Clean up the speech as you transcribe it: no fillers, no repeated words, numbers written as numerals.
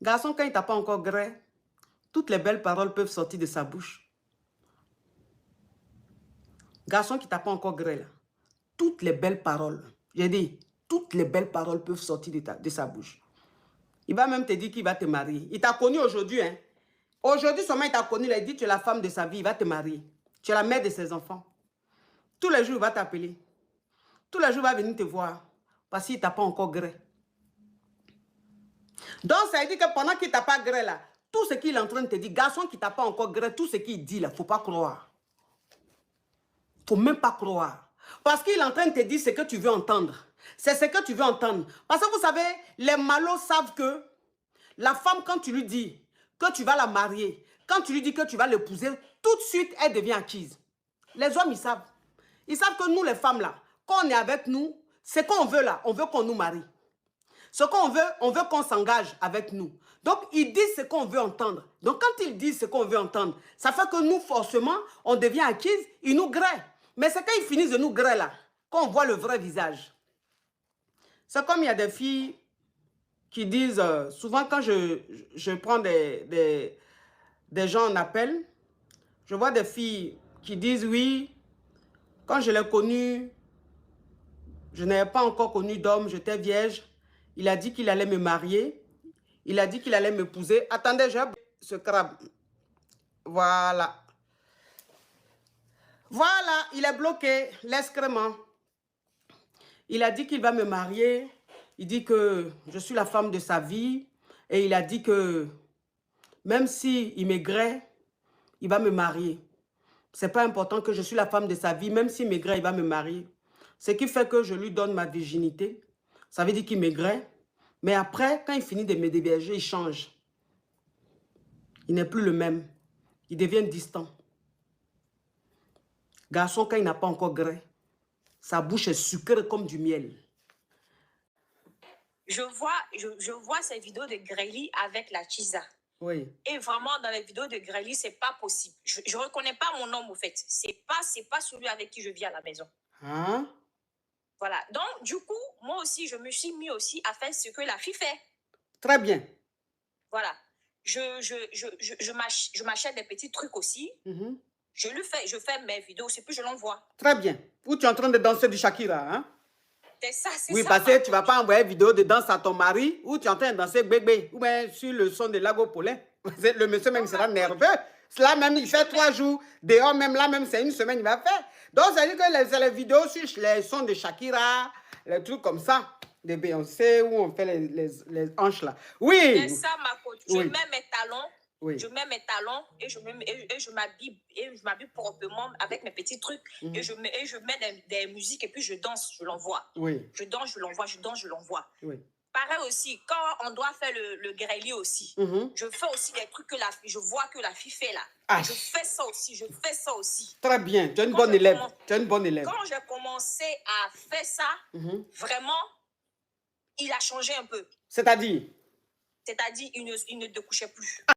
Garçon, quand il t'a pas encore gré, toutes les belles paroles peuvent sortir de sa bouche. Garçon qui t'a pas encore gré, là, toutes les belles paroles, j'ai dit, toutes les belles paroles peuvent sortir de sa bouche. Il va même te dire qu'il va te marier. Il t'a connu aujourd'hui, hein. Aujourd'hui seulement il t'a connu, il a dit tu es la femme de sa vie, il va te marier. Tu es la mère de ses enfants. Tous les jours, il va t'appeler. Tous les jours, il va venir te voir. Parce qu'il ne t'a pas encore gré. Donc, ça veut dire que pendant qu'il ne t'a pas gré, là, tout ce qu'il est en train de te dire, garçon qui ne t'a pas encore gré, tout ce qu'il dit, là, il ne faut pas croire. Il ne faut même pas croire. Parce qu'il est en train de te dire ce que tu veux entendre. C'est ce que tu veux entendre. Parce que vous savez, les malauds savent que la femme, quand tu lui dis que tu vas la marier, quand tu lui dis que tu vas l'épouser, tout de suite, elle devient acquise. Les hommes, ils savent. Ils savent que nous, les femmes, là, quand on est avec nous, ce qu'on veut là, on veut qu'on nous marie. Ce qu'on veut, on veut qu'on s'engage avec nous. Donc, ils disent ce qu'on veut entendre. Donc, quand ils disent ce qu'on veut entendre, ça fait que nous, forcément, on devient acquise, ils nous grêent. Mais c'est quand ils finissent de nous grêler là, qu'on voit le vrai visage. C'est comme il y a des filles qui disent, souvent quand je prends des gens en appel, je vois des filles qui disent, oui, quand je l'ai connu, je n'avais pas encore connu d'homme, j'étais vierge. Il a dit qu'il allait me marier. Il a dit qu'il allait m'épouser. Attendez, j'ai ce crabe. Voilà. Voilà, il est bloqué, l'excrément. Il a dit qu'il va me marier. Il dit que je suis la femme de sa vie. Et il a dit que même s'il maigrait, il va me marier. C'est pas important que je suis la femme de sa vie. Même s'il maigrait, il va me marier. Ce qui fait que je lui donne ma virginité. Ça veut dire qu'il maigrait. Mais après, quand il finit de me déberger, il change. Il n'est plus le même. Il devient distant. Garçon, quand il n'a pas encore gré, sa bouche est sucrée comme du miel. Je vois ces vidéos de Grely avec la Chisa. Oui. Et vraiment, dans les vidéos de Grely, c'est pas possible. Je ne reconnais pas mon homme, au fait. C'est pas celui avec qui je vis à la maison. Hein? Voilà. Donc, du coup, moi aussi, je me suis mis aussi à faire ce que la fille fait. Très bien. Voilà. Je m'achète des petits trucs aussi. Je fais mes vidéos aussi, puis je l'envoie. Très bien. Ou tu es en train de danser du Shakira, hein? C'est ça, c'est ça. Oui, parce que tu ne vas pas envoyer une vidéo de danse à ton mari ou tu es en train de danser bébé ou bien sur le son de Lago Paulin. Le monsieur même sera nerveux. Cela même, il fait 3 jours. Dehors même, là même, c'est 1 semaine, il va faire. Donc, ça veut dire que les vidéos sur les sons de Shakira, les trucs comme ça, de Beyoncé, où on fait les hanches là. Oui. C'est ça, ma coach. Je mets mes talons. Oui. Je mets mes talons et je m'habille proprement avec mes petits trucs et je mets des musiques et puis je danse, je l'envoie. Oui. Je danse, je l'envoie, je danse, je l'envoie. Oui. Pareil aussi, quand on doit faire le grêlier aussi, je fais aussi des trucs que je vois que la fille fait là. Ah. Je fais ça aussi, Très bien, tu es une bonne élève. Tu es une bonne élève. Quand j'ai commencé à faire ça, vraiment, il a changé un peu. C'est-à-dire? C'est-à-dire, il ne te couchait plus.